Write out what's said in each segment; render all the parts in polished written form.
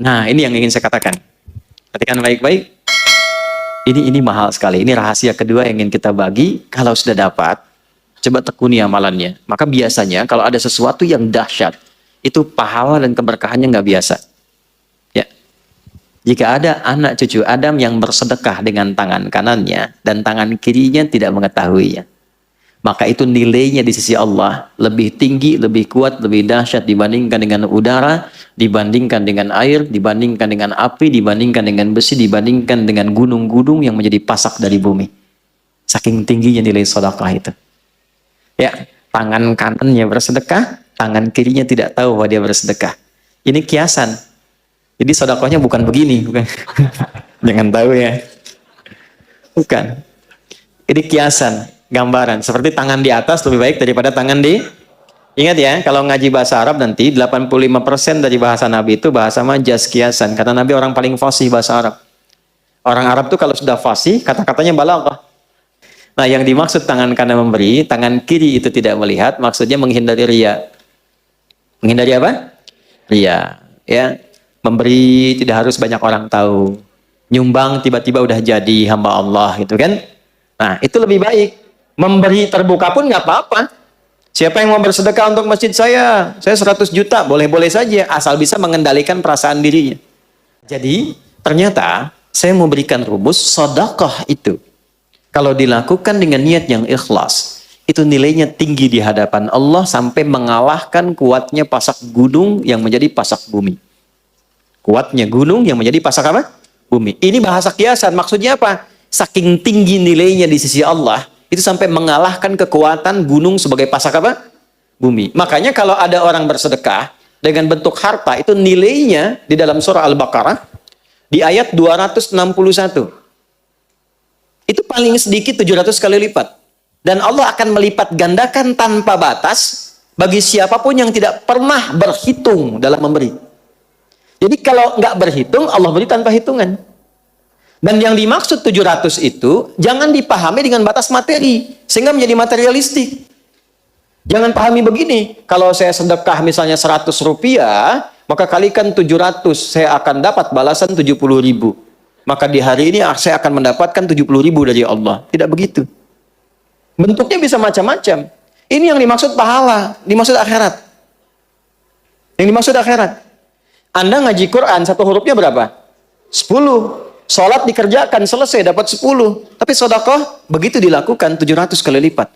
Nah, ini yang ingin saya katakan. Perhatikan baik-baik. Ini mahal sekali. Ini rahasia kedua yang ingin kita bagi. Kalau sudah dapat, coba tekuni amalannya. Maka biasanya kalau ada sesuatu yang dahsyat, itu pahala dan keberkahannya nggak biasa. Ya. Jika ada anak cucu Adam yang bersedekah dengan tangan kanannya dan tangan kirinya tidak mengetahuinya, maka itu nilainya di sisi Allah lebih tinggi, lebih kuat, lebih dahsyat dibandingkan dengan udara, dibandingkan dengan air, dibandingkan dengan api, dibandingkan dengan besi, dibandingkan dengan gunung-gunung yang menjadi pasak dari bumi. Saking tingginya nilai sedekah itu. Ya, tangan kanannya bersedekah, tangan kirinya tidak tahu bahwa dia bersedekah. Ini kiasan. Jadi sedekahnya bukan begini, bukan. Jangan tahu ya. Bukan. Ini kiasan, gambaran. Seperti tangan di atas lebih baik daripada tangan di... Ingat ya, kalau ngaji bahasa Arab nanti 85% dari bahasa Nabi itu bahasa majaz, kiasan. Karena Nabi orang paling fasih bahasa Arab. Orang Arab tuh kalau sudah fasih, kata-katanya balaghah. Nah, yang dimaksud tangan kanan memberi, tangan kiri itu tidak melihat, maksudnya menghindari riya. Menghindari apa? Riya. Ya, memberi tidak harus banyak orang tahu. Nyumbang tiba-tiba udah jadi hamba Allah gitu kan. Nah, itu lebih baik. Memberi terbuka pun nggak apa-apa. Siapa yang mau bersedekah untuk masjid saya 100 juta, boleh-boleh saja, asal bisa mengendalikan perasaan dirinya. Jadi, ternyata saya mau berikan rumus sedekah itu. Kalau dilakukan dengan niat yang ikhlas, itu nilainya tinggi di hadapan Allah sampai mengalahkan kuatnya pasak gunung yang menjadi pasak bumi. Kuatnya gunung yang menjadi pasak apa? Bumi. Ini bahasa kiasan. Maksudnya apa? Saking tinggi nilainya di sisi Allah, itu sampai mengalahkan kekuatan gunung sebagai pasak apa? Bumi. Makanya kalau ada orang bersedekah dengan bentuk harta, itu nilainya di dalam surah Al-Baqarah di ayat 261. Itu paling sedikit 700 kali lipat. Dan Allah akan melipat gandakan tanpa batas bagi siapapun yang tidak pernah berhitung dalam memberi. Jadi kalau nggak berhitung, Allah beri tanpa hitungan. Dan yang dimaksud 700 itu, jangan dipahami dengan batas materi, sehingga menjadi materialistik. Jangan pahami begini, kalau saya sedekah misalnya 100 rupiah, maka kalikan 700, saya akan dapat balasan 70.000. Maka di hari ini saya akan mendapatkan 70.000 dari Allah. Tidak begitu. Bentuknya bisa macam-macam. Ini yang dimaksud pahala, dimaksud akhirat. Yang dimaksud akhirat. Anda ngaji Quran, satu hurufnya berapa? 10. Sholat dikerjakan, selesai, dapat 10. Tapi sedekah, begitu dilakukan, 700 kali lipat.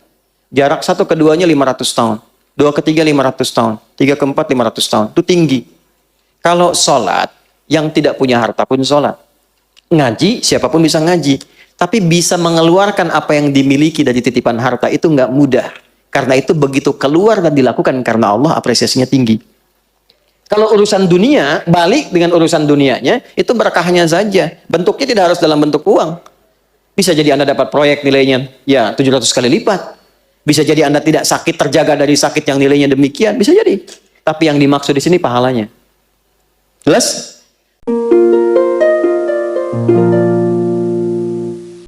Jarak satu keduanya 500 tahun. Dua ketiga 500 tahun. Tiga keempat 500 tahun. Itu tinggi. Kalau sholat, yang tidak punya harta pun sholat. Ngaji, siapapun bisa ngaji. Tapi bisa mengeluarkan apa yang dimiliki dari titipan harta, itu nggak mudah. Karena itu begitu keluar dan dilakukan karena Allah, apresiasinya tinggi. Kalau urusan dunia, balik dengan urusan dunianya, itu berkahnya saja. Bentuknya tidak harus dalam bentuk uang. Bisa jadi Anda dapat proyek nilainya, ya 700 kali lipat. Bisa jadi Anda tidak sakit, terjaga dari sakit yang nilainya demikian. Bisa jadi. Tapi yang dimaksud di sini pahalanya. Jelas?